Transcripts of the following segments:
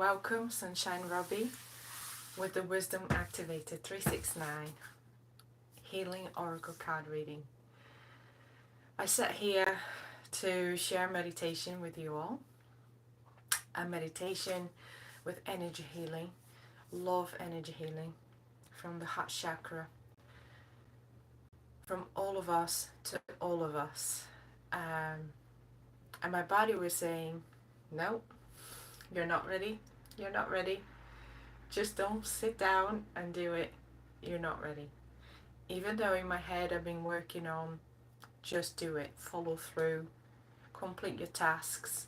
welcome Sunshine Robbie with the Wisdom Activated 369 Healing Oracle Card Reading. I sat here to share meditation with you all, a meditation with energy healing, love energy healing from the heart chakra, from all of us to all of us. And my body was saying, no, you're not ready, you're not ready. Just don't sit down and do it. You're not ready. Even though in my head I've been working on just do it, follow through, complete your tasks,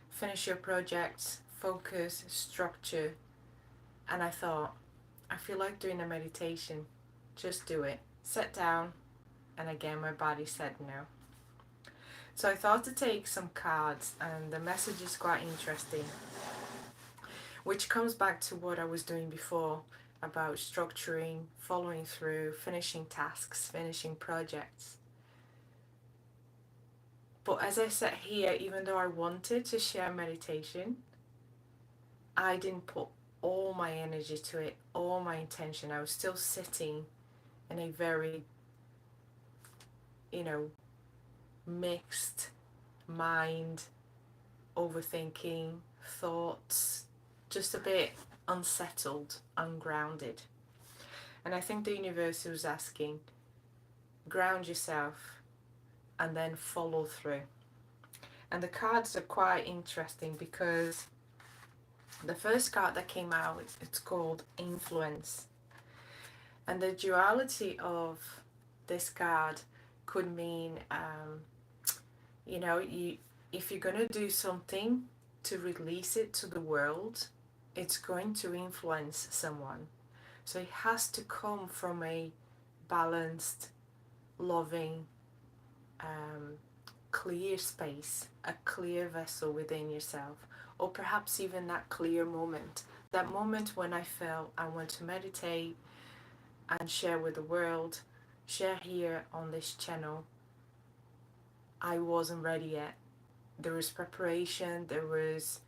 finish your projects, focus, structure. And I thought, I feel like doing a meditation. Just do it. Sit down. And again, my body said no. So I thought to take some cards, and the message is quite interesting, which comes back to what I was doing before about structuring, following through, finishing tasks, finishing projects. But as I sat here, even though I wanted to share meditation, I didn't put all my energy to it, all my intention. I was still sitting in a very, mixed mind, overthinking, thoughts, just a bit unsettled, ungrounded. And I think the universe was asking, ground yourself and then follow through. And the cards are quite interesting because the first card that came out, it's called Influence. And the duality of this card could mean, if you're going to do something to release it to the world, it's going to influence someone. So it has to come from a balanced, loving, clear space, a clear vessel within yourself, or perhaps even that clear moment, that moment when I felt I want to meditate and share with the world, share here on this channel. I wasn't ready yet. There was preparation, there was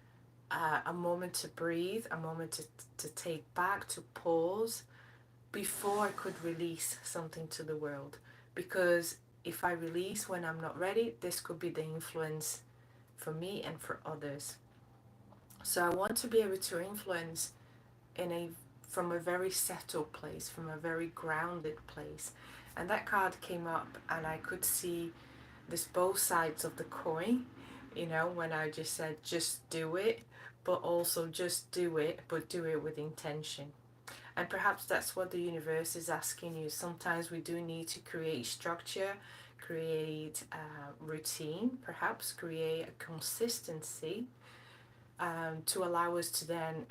a moment to breathe, a moment to take back, to pause before I could release something to the world. Because if I release when I'm not ready, this could be the influence for me and for others. So I want to be able to influence from a very settled place, from a very grounded place. And that card came up and I could see this both sides of the coin, when I just said just do it, but also just do it, but do it with intention. And perhaps that's what the universe is asking you. Sometimes we do need to create structure, create a routine, perhaps create a consistency to allow us to then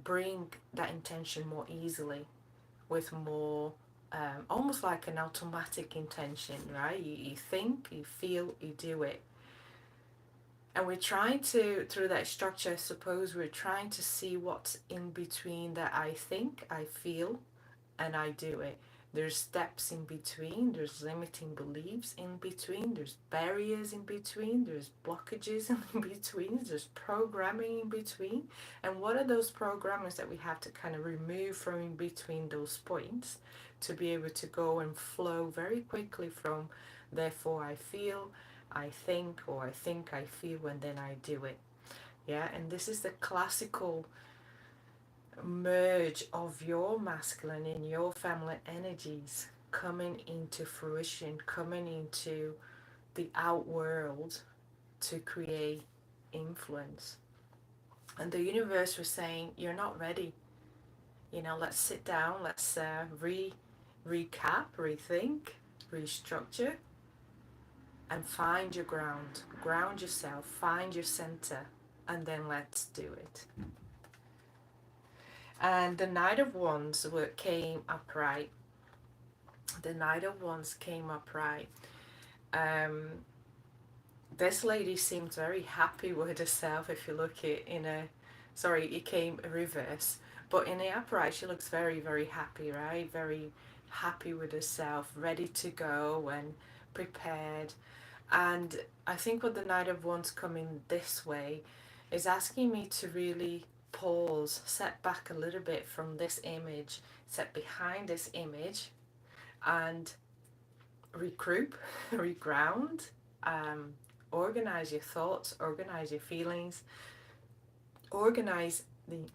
bring that intention more easily, with more almost like an automatic intention, right? You think, you feel, you do it. And we're trying to, through that structure, I suppose, we're trying to see what's in between that I think, I feel, and I do it. There's steps in between, there's limiting beliefs in between, there's barriers in between, there's blockages in between, there's programming in between. And what are those programmings that we have to kind of remove from in between those points to be able to go and flow very quickly from therefore I feel, I think, or I think I feel, and then I do it. Yeah, and this is the classical merge of your masculine and your feminine energies coming into fruition, coming into the outworld to create influence. And the universe was saying, you're not ready. Let's sit down, let's recap, rethink, restructure, and find your ground yourself, find your center, and then let's do it. And the Knight of Wands came upright. The Knight of Wands came upright. This lady seemed very happy with herself. If you look it it came reverse, but in the upright she looks very, very happy, right? Very happy with herself, ready to go and prepared. And I think with the Knight of Wands coming this way, is asking me to really pause, set back a little bit from this image, set behind this image, and regroup, reground, um, organize your thoughts, organize your feelings, organize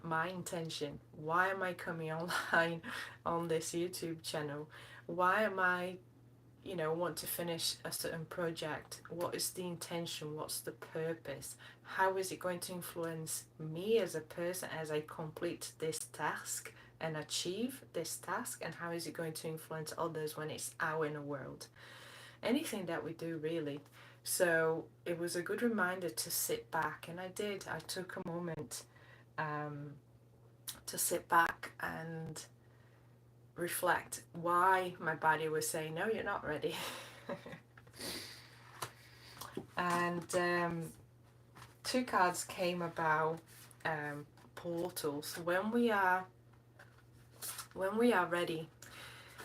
my intention. Why am I coming online on this YouTube channel? Why am I, want to finish a certain project? What is the intention? What's the purpose? How is it going to influence me as a person as I complete this task and achieve this task? And how is it going to influence others when it's out in the world? Anything that we do, really. So it was a good reminder to sit back, and I did. I took a moment um, to sit back and reflect why my body was saying, no, you're not ready. And two cards came about, portals. When we are ready,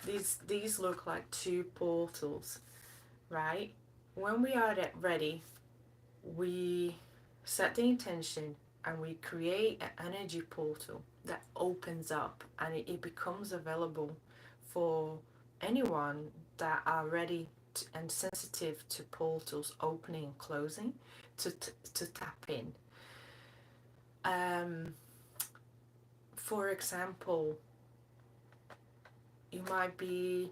these look like two portals, right? When we are ready, we set the intention and we create an energy portal that opens up, and it becomes available for anyone that are ready and sensitive to portals opening and closing to tap in. Um, for example, you might be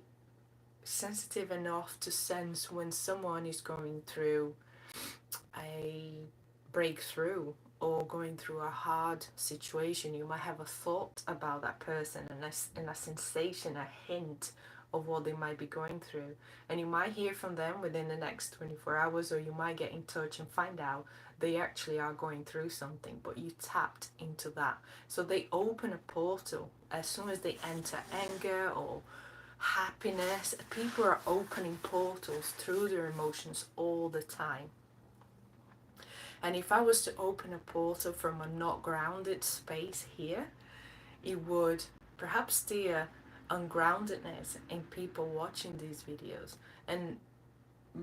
sensitive enough to sense when someone is going through a breakthrough or going through a hard situation. You might have a thought about that person and a sensation, a hint of what they might be going through. And you might hear from them within the next 24 hours, or you might get in touch and find out they actually are going through something, but you tapped into that. So they open a portal as soon as they enter anger or happiness. People are opening portals through their emotions all the time. And if I was to open a portal from a not grounded space here, it would perhaps steer ungroundedness in people watching these videos. And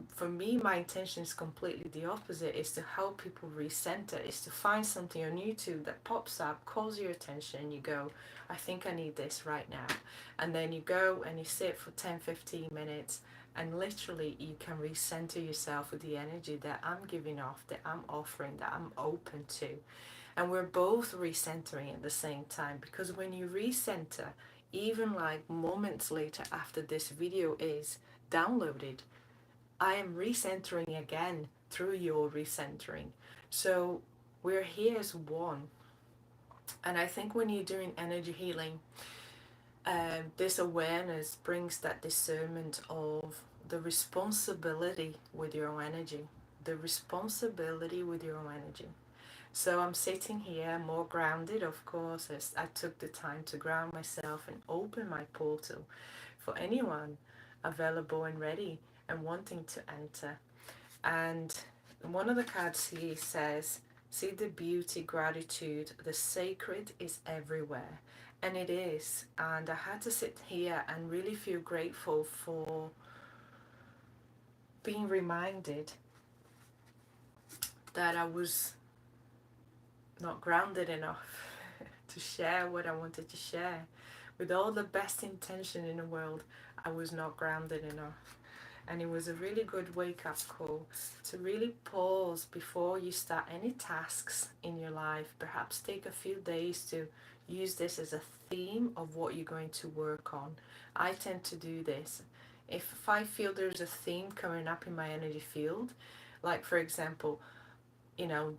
for me, my intention is completely the opposite, is to help people recenter, is to find something on YouTube that pops up, calls your attention, and you go, I think I need this right now. And then you go and you sit for 10-15 minutes, and literally you can recenter yourself with the energy that I'm giving off, that I'm offering, that I'm open to. And we're both recentering at the same time, because when you recenter, even like moments later after this video is downloaded, I am recentering again through your recentering. So we're here as one. And I think when you're doing energy healing, this awareness brings that discernment of the responsibility with your own energy. The responsibility with your own energy. So I'm sitting here more grounded, of course, as I took the time to ground myself and open my portal for anyone available and ready and wanting to enter. And one of the cards here says, see the beauty, gratitude, the sacred is everywhere. And it is. And I had to sit here and really feel grateful for being reminded that I was not grounded enough to share what I wanted to share. With all the best intention in the world, I was not grounded enough. And it was a really good wake-up call to really pause before you start any tasks in your life. Perhaps take a few days to use this as a theme of what you're going to work on. I tend to do this. If I feel there's a theme coming up in my energy field, like for example,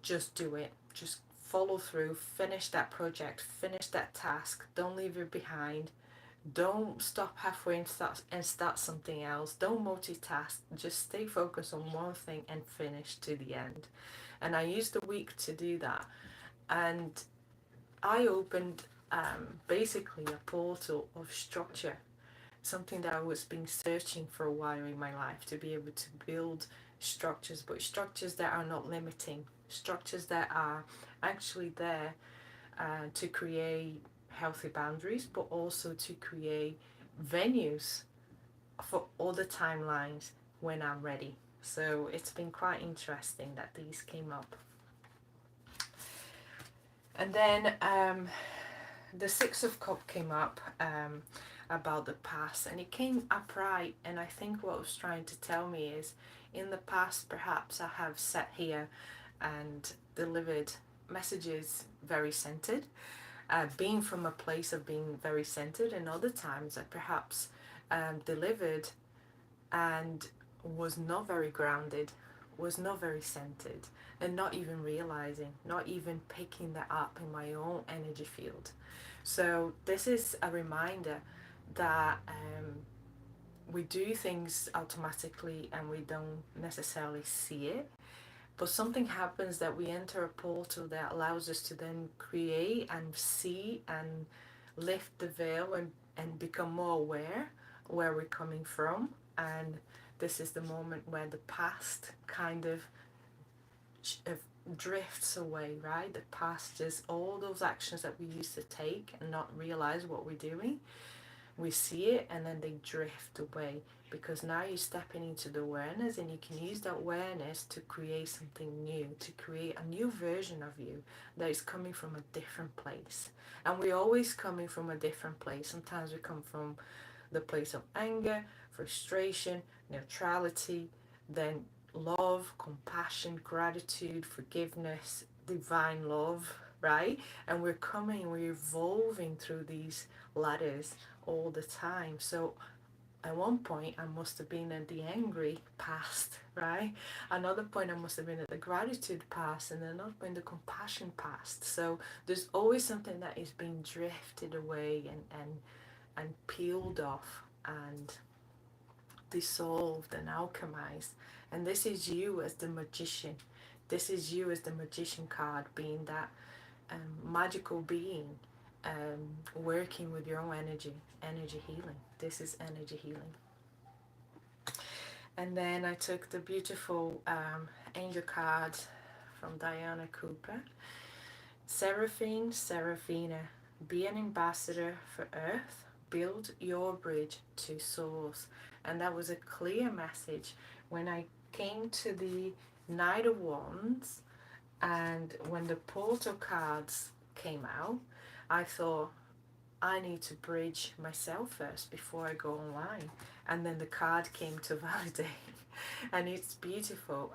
just do it. Just follow through, finish that project, finish that task. Don't leave it behind. Don't stop halfway and start something else. Don't multitask. Just stay focused on one thing and finish to the end. And I used the week to do that. And I opened basically a portal of structure, something that I was been searching for a while in my life, to be able to build structures, but structures that are not limiting, structures that are actually there to create healthy boundaries, but also to create venues for other timelines when I'm ready. So it's been quite interesting that these came up. And then the Six of Cups came up, about the past, and it came upright. And I think what it was trying to tell me is, in the past, perhaps I have sat here and delivered messages very centered, being from a place of being very centered, and other times I perhaps delivered and was not very grounded, was not very centered, and not even realizing, not even picking that up in my own energy field. So, this is a reminder that we do things automatically and we don't necessarily see it. But something happens that we enter a portal that allows us to then create and see and lift the veil and become more aware where we're coming from. And this is the moment where the past kind of drifts away, right? The past is all those actions that we used to take and not realize what we're doing. We see it and then they drift away, because now you're stepping into the awareness, and you can use that awareness to create something new, to create a new version of you that is coming from a different place. And we're always coming from a different place. Sometimes we come from the place of anger, frustration, neutrality, then love, compassion, gratitude, forgiveness, divine love, right? And we're evolving through these ladders all the time. So at one point I must have been at the angry past, right? Another point I must have been at the gratitude past, and another point the compassion past. So there's always something that is being drifted away and peeled off and dissolved and alchemized. And this is you as the magician. This is you as the magician card, being that magical being, working with your own energy healing. This is energy healing. And then I took the beautiful angel card from Diana Cooper. Seraphim Seraphina, be an ambassador for Earth, build your bridge to Source. And that was a clear message when I came to the Knight of Wands, and when the portal cards came out, I thought, I need to bridge myself first before I go online. And then the card came to validate. And it's beautiful.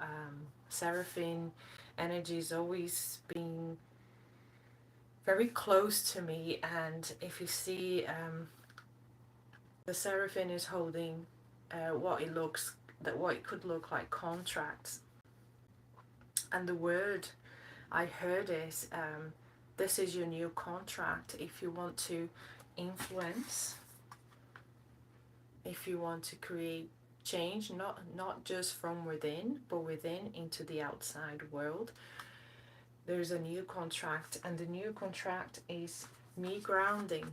Seraphim energy has always been very close to me. And if you see, the seraphim is holding what it could look like contracts. And the word I heard is, this is your new contract. If you want to influence, if you want to create change, not just from within, but within into the outside world, there's a new contract. And the new contract is me grounding,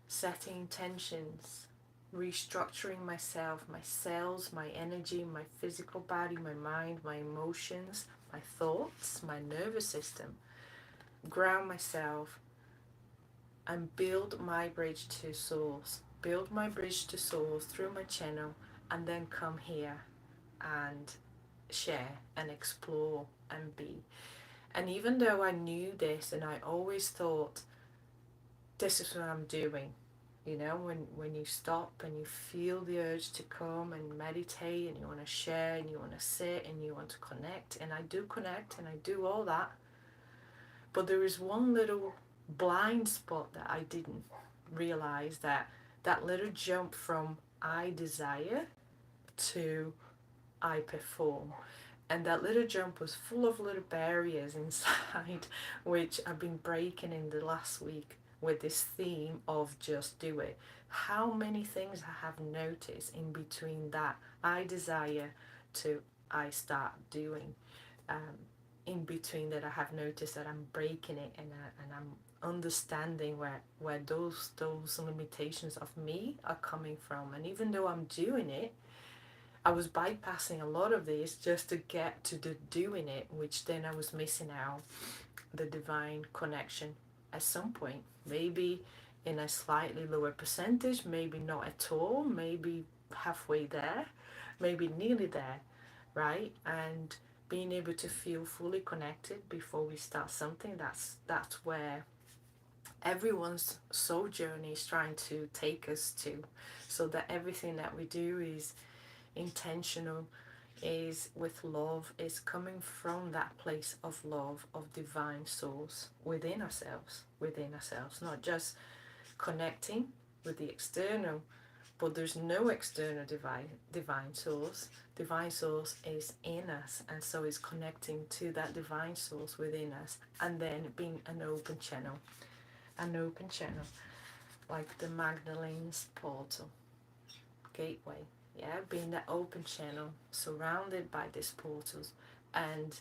setting intentions, restructuring myself, my cells, my energy, my physical body, my mind, my emotions, my thoughts, my nervous system, ground myself and build my bridge to Source. Build my bridge to Source through my channel, and then come here and share and explore and be. And even though I knew this and I always thought, this is what I'm doing, you know, when you stop and you feel the urge to come and meditate and you want to share and you want to sit and you want to connect, and I do connect and I do all that, but there is one little blind spot that I didn't realize, that little jump from I desire to I perform. And that little jump was full of little barriers inside, which I've been breaking in the last week with this theme of just do it. How many things I have noticed in between that I desire to I start doing. In between that, I have noticed that I'm breaking it, and I'm understanding where those limitations of me are coming from. And even though I'm doing it, I was bypassing a lot of this just to get to the doing it, which then I was missing out the divine connection at some point. Maybe in a slightly lower percentage, maybe not at all, maybe halfway there, maybe nearly there, right? And being able to feel fully connected before we start something. That's where everyone's soul journey is trying to take us to, so that everything that we do is intentional, is with love, is coming from that place of love, of divine source within ourselves, not just connecting with the external, but there's no external divine source. Divine source is in us, and so is connecting to that divine source within us, and then being an open channel, like the Magdalene's portal gateway. Yeah, being that open channel surrounded by these portals, and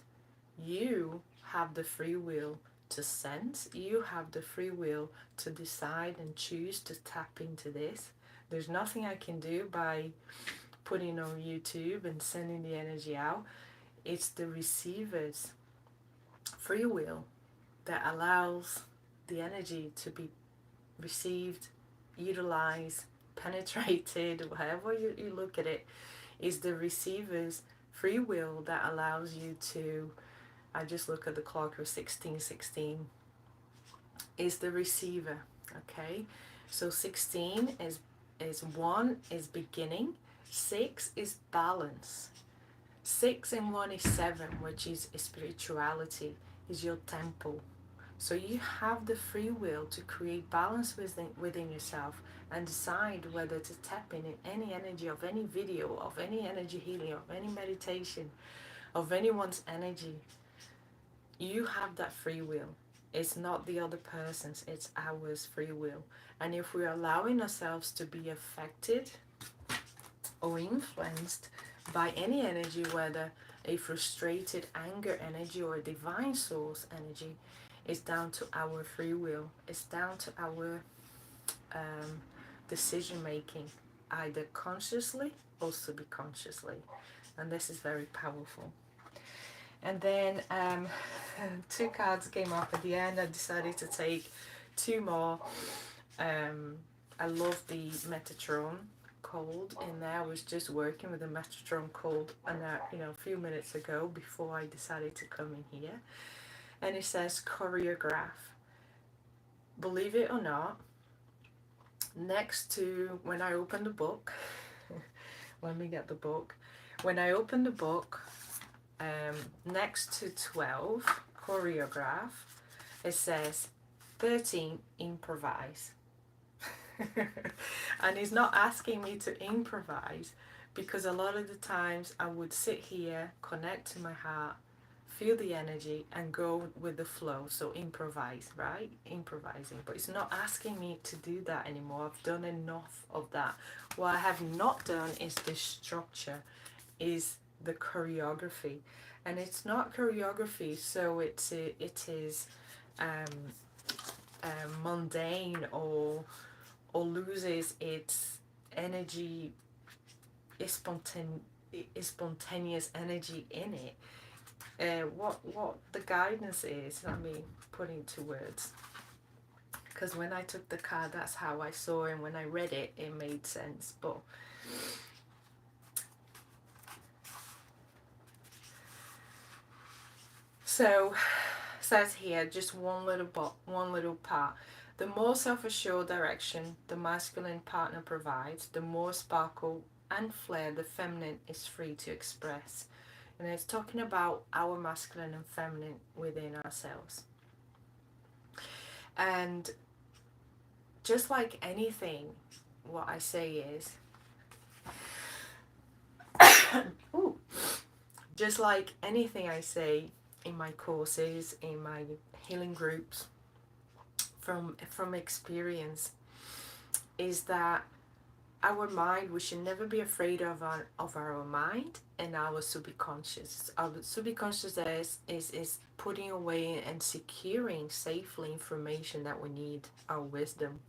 you have the free will to sense, you have the free will to decide and choose to tap into this. There's nothing I can do by putting on YouTube and sending the energy out. It's the receiver's free will that allows the energy to be received, utilized, penetrated, however you look at it. Is the receiver's free will that allows you to, I just look at the clock of 1616, is the receiver. Okay, so 16 is 1 is beginning, 6 is balance, 6 and 1 is 7, which is spirituality, is your temple. So you have the free will to create balance within yourself and decide whether to tap in any energy of any video, of any energy healing, of any meditation, of anyone's energy. You have that free will. It's not the other person's, it's ours free will. And if we're allowing ourselves to be affected or influenced by any energy, whether a frustrated anger energy or a divine source energy, it's down to our free will. It's down to our decision making, either consciously or subconsciously. And this is very powerful. And then 2 cards came up at the end. I decided to take 2 more. I love the Metatron code in there. I was just working with the Metatron code a few minutes ago before I decided to come in here. And it says choreograph. Believe it or not, next to when I open the book, let me get the book. When I open the book, next to 12, choreograph, it says 13, improvise. And he's not asking me to improvise, because a lot of the times I would sit here, connect to my heart, feel the energy and go with the flow. So improvise, right? Improvising. But it's not asking me to do that anymore. I've done enough of that. What I have not done is the structure, is the choreography. And it's not choreography, so it is mundane or loses its energy, spontaneous energy in it. What the guidance is, let me put into words, because when I took the card, that's how I saw it, and when I read it, it made sense. But so says here, just one little part. The more self-assured direction the masculine partner provides, the more sparkle and flair the feminine is free to express. And it's talking about our masculine and feminine within ourselves. And just like anything, what I say is, ooh, just like anything I say in my courses, in my healing groups, from experience, is that our mind, we should never be afraid of our mind and our subconscious. Our subconscious is putting away and securing safely information that we need, our wisdom.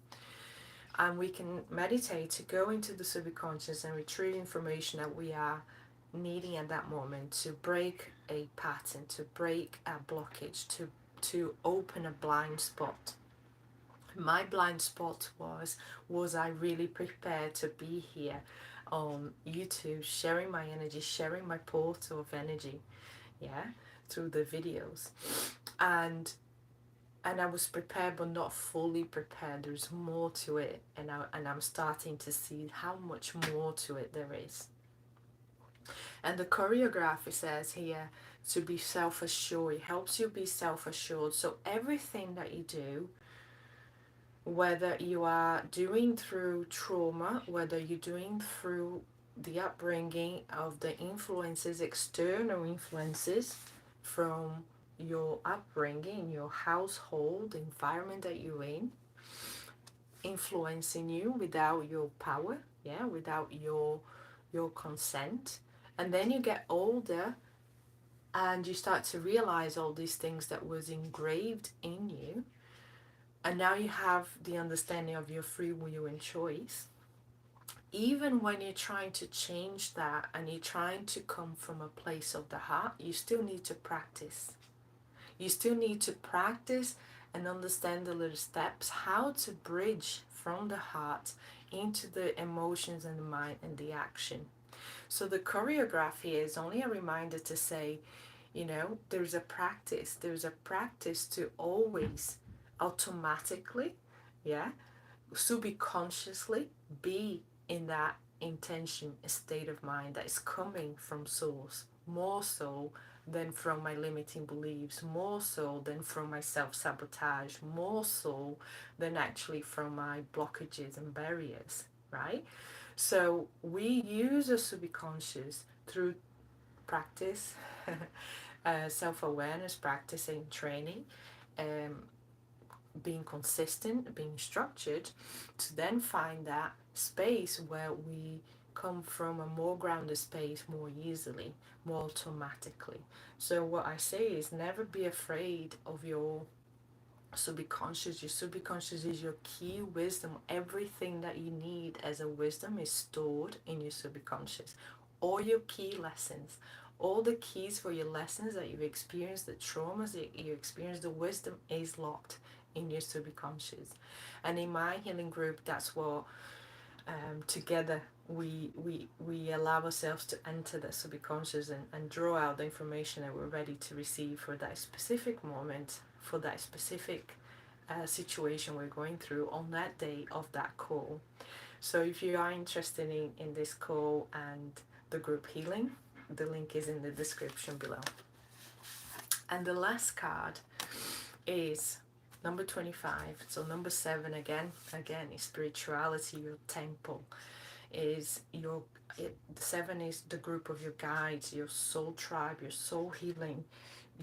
And we can meditate to go into the subconscious and retrieve information that we are needing at that moment, to break a pattern, to break a blockage, to open a blind spot. My blind spot was I really prepared to be here on YouTube, sharing my energy, sharing my portal of energy, yeah, through the videos. And I was prepared but not fully prepared. There's more to it, and I'm starting to see how much more to it there is. And the choreographer says here to be self-assured. It helps you be self-assured. So everything that you do, whether you are doing through trauma, whether you're doing through the upbringing of the influences, external influences from your upbringing, your household, the environment that you're in, influencing you without your power, yeah, without your consent. And then you get older and you start to realize all these things that was engraved in you, and now you have the understanding of your free will and choice. Even when you're trying to change that and you're trying to come from a place of the heart, you still need to practice. You still need to practice and understand the little steps, how to bridge from the heart into the emotions and the mind and the action. So the choreography is only a reminder to say, you know, there's a practice to always automatically, yeah, subconsciously be in that intention state of mind that is coming from source, more so than from my limiting beliefs, more so than from my self-sabotage, more so than actually from my blockages and barriers, right? So we use a subconscious through practice, self-awareness, practicing, training, um, being consistent, being structured, to then find that space where we come from a more grounded space more easily, more automatically. So what I say is never be afraid of your subconscious. Your subconscious is your key wisdom. Everything that you need as a wisdom is stored in your subconscious. All your key lessons, all the keys for your lessons that you've experienced, the traumas that you experienced, the wisdom is locked in your subconscious. And in my healing group, that's what together we allow ourselves to enter the subconscious and draw out the information that we're ready to receive for that specific moment, for that specific situation we're going through on that day of that call. So if you are interested in this call and the group healing, the link is in the description below. And the last card is number 25. So number 7 again is spirituality, your temple is your 7 is the group of your guides, your soul tribe, your soul healing,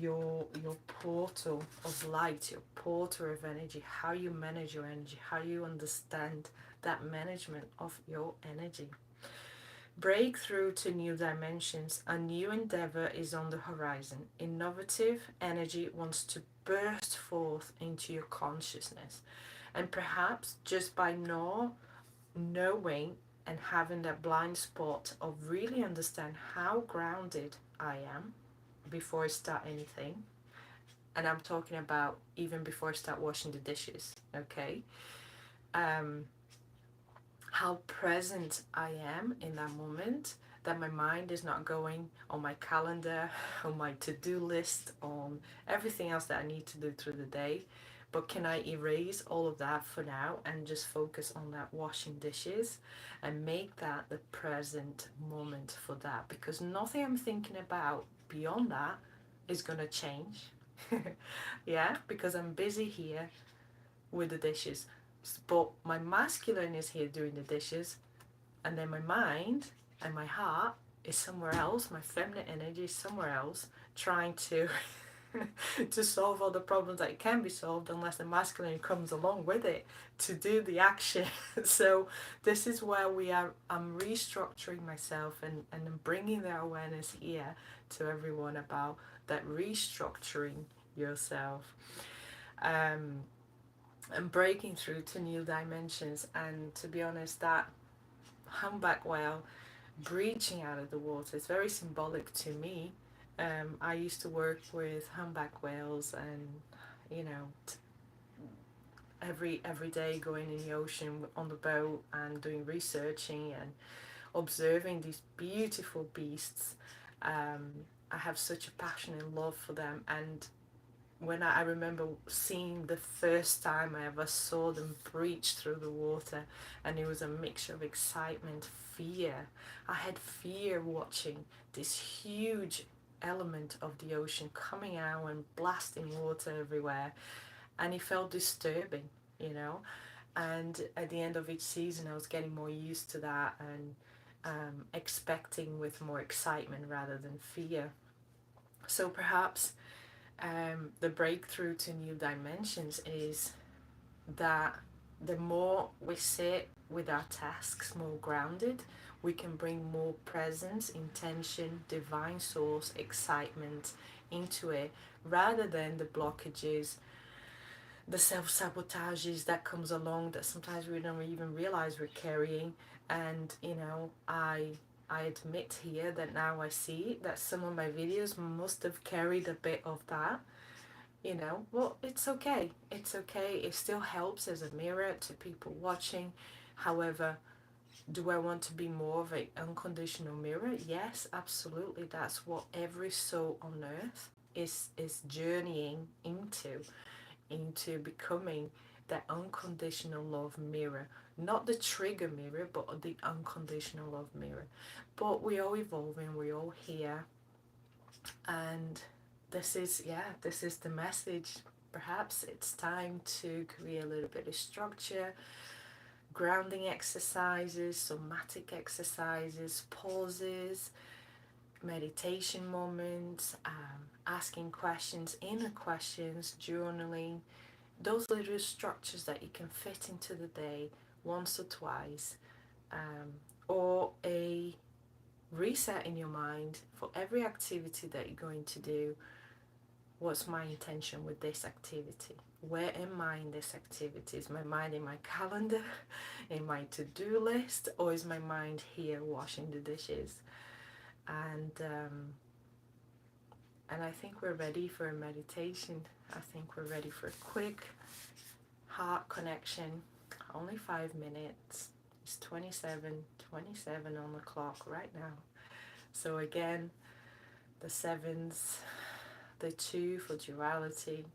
your portal of light, your portal of energy, how you manage your energy, how you understand that management of your energy. Breakthrough to new dimensions. A new endeavor is on the horizon. Innovative energy wants to burst forth into your consciousness. And perhaps just by knowing and having that blind spot of really understand how grounded I am before I start anything. And I'm talking about even before I start washing the dishes, okay? How present I am in that moment, that my mind is not going on my calendar, on my to-do list, on everything else that I need to do through the day. But can I erase all of that for now and just focus on that washing dishes and make that the present moment for that? Because nothing I'm thinking about beyond that is going to change. Yeah, because I'm busy here with the dishes. But my masculine is here doing the dishes, and then my mind and my heart is somewhere else. My feminine energy is somewhere else, trying to to solve all the problems that can be solved unless the masculine comes along with it to do the action. So this is where I'm restructuring myself and bringing the awareness here to everyone about that restructuring yourself. And breaking through to new dimensions. And to be honest, that humpback whale breaching out of the water is very symbolic to me. I used to work with humpback whales, and you know, every day going in the ocean on the boat and doing researching and observing these beautiful beasts. I have such a passion and love for them. And when I remember seeing the first time I ever saw them breach through the water, and it was a mixture of excitement, fear. I had fear watching this huge element of the ocean coming out and blasting water everywhere, and it felt disturbing, you know. And at the end of each season, I was getting more used to that, and expecting with more excitement rather than fear. So perhaps the breakthrough to new dimensions is that the more we sit with our tasks more grounded, we can bring more presence, intention, divine source, excitement into it, rather than the blockages, the self-sabotages that comes along that sometimes we don't even realize we're carrying. And I admit here that now I see that some of my videos must have carried a bit of that, well, it's okay. It's okay. It still helps as a mirror to people watching. However, do I want to be more of an unconditional mirror? Yes, absolutely. That's what every soul on earth is journeying into becoming that unconditional love mirror. Not the trigger mirror, but the unconditional love mirror. But we're all evolving, we're all here, and this is the message. Perhaps it's time to create a little bit of structure, grounding exercises, somatic exercises, pauses, meditation moments, asking questions, inner questions, journaling, those little structures that you can fit into the day once or twice, or a reset in your mind for every activity that you're going to do. What's my intention with this activity? Where am I in this activity? Is my mind in my calendar, in my to-do list, or is my mind here washing the dishes? And I think we're ready for a meditation. I think we're ready for a quick heart connection. Only 5 minutes. It's 27 on the clock right now. So again, the sevens, the 2 for duality.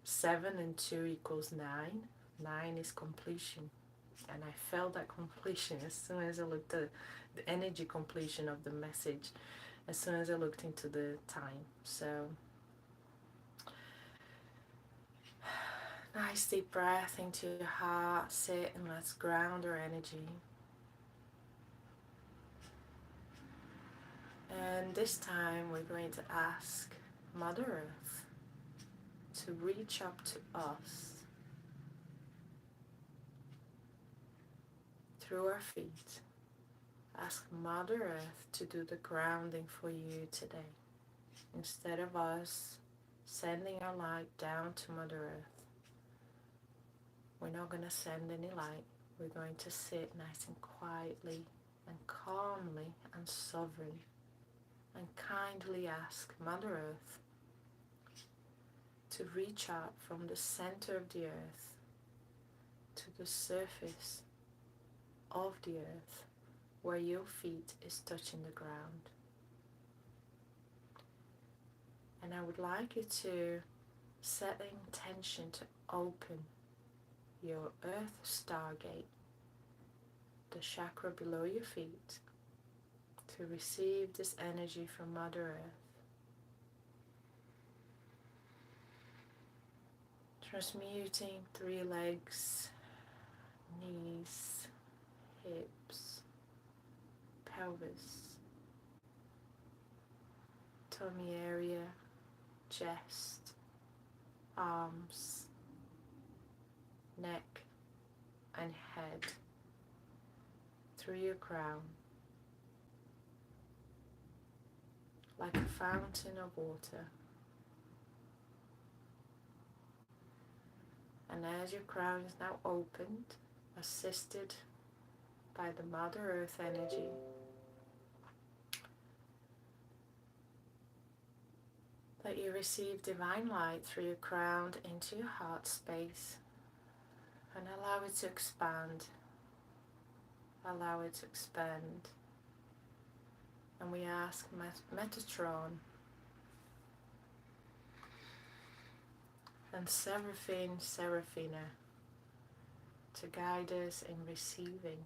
7 and 2 equals 9. 9 is completion. And I felt that completion as soon as I looked at the energy completion of the message, as soon as I looked into the time. So, nice deep breath into your heart. Sit and let's ground our energy. And this time we're going to ask Mother Earth to reach up to us through our feet. Ask Mother Earth to do the grounding for you today. Instead of us sending our light down to Mother Earth, we're not going to send any light. We're going to sit nice and quietly and calmly and sovereign and kindly ask Mother Earth to reach out from the center of the earth to the surface of the earth where your feet is touching the ground. And I would like you to set the intention to open your earth stargate, the chakra below your feet, to receive this energy from Mother Earth. Transmuting 3 legs, knees, hips, pelvis, tummy area, chest, arms, neck and head, through your crown, like a fountain of water. And as your crown is now opened, assisted by the Mother Earth energy, that you receive divine light through your crown into your heart space, and allow it to expand, allow it to expand, And we ask Metatron and Seraphim Seraphina to guide us in receiving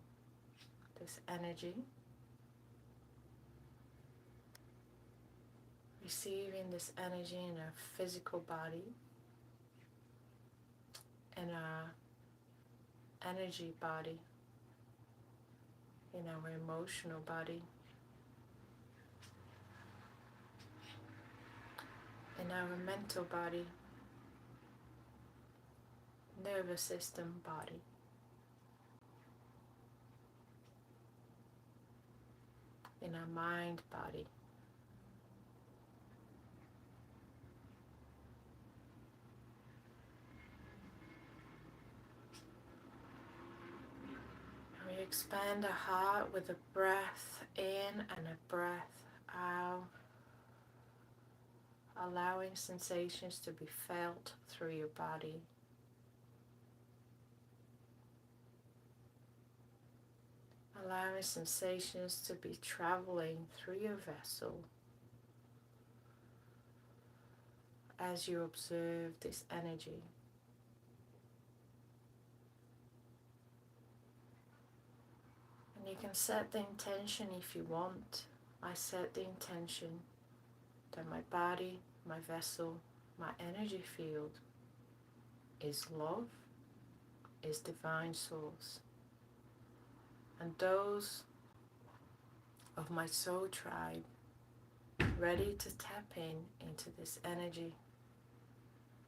this energy, receiving this energy in our physical body, in our energy body, in our emotional body, in our mental body, nervous system body. In our mind body. And we expand our heart with a breath in and a breath out, allowing sensations to be felt through your body. Allowing sensations to be traveling through your vessel as you observe this energy. And you can set the intention if you want. I set the intention that my body, my vessel, my energy field is love, is divine source. And those of my soul tribe ready to tap into this energy,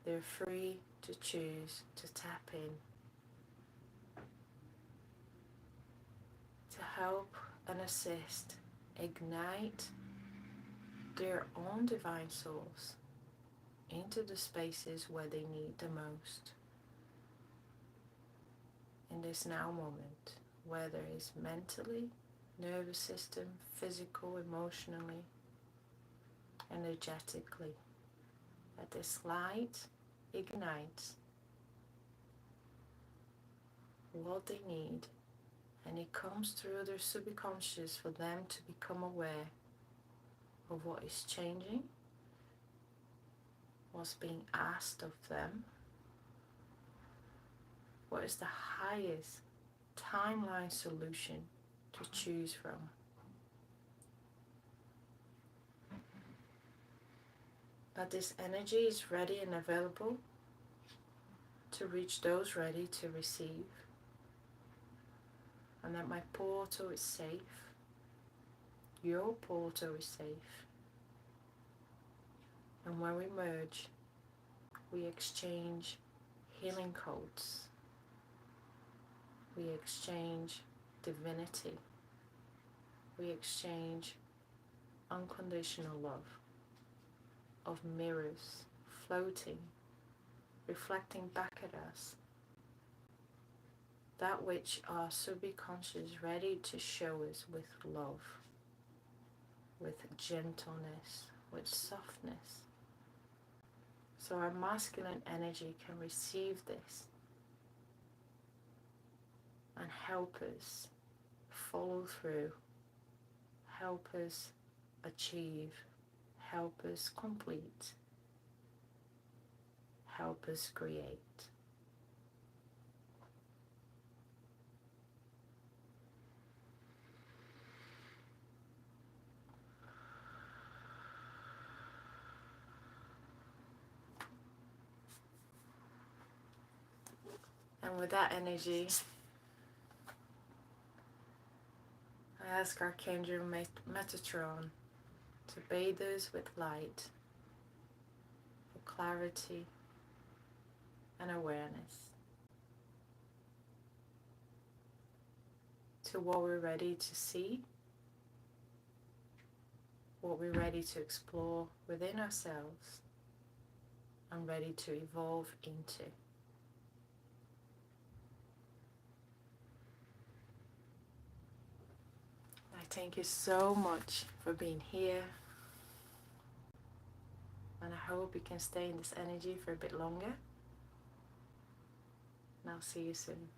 they're free to choose to tap in, to help and assist, ignite their own divine souls into the spaces where they need the most in this now moment, whether it's mentally, nervous system, physical, emotionally, energetically, that this light ignites what they need, and it comes through their subconscious for them to become aware of what is changing, what's being asked of them, what is the highest timeline solution to choose from. That this energy is ready and available to reach those ready to receive, and that my portal is safe, your portal is safe, and when we merge, we exchange healing codes, we exchange divinity, we exchange unconditional love of mirrors floating, reflecting back at us that which our subconscious is ready to show us with love, with gentleness, with softness. So our masculine energy can receive this and help us follow through, help us achieve, help us complete, help us create. And with that energy, I ask Archangel Metatron to bathe us with light, for clarity and awareness, to what we're ready to see, what we're ready to explore within ourselves and ready to evolve into. I thank you so much for being here, and I hope you can stay in this energy for a bit longer, and I'll see you soon.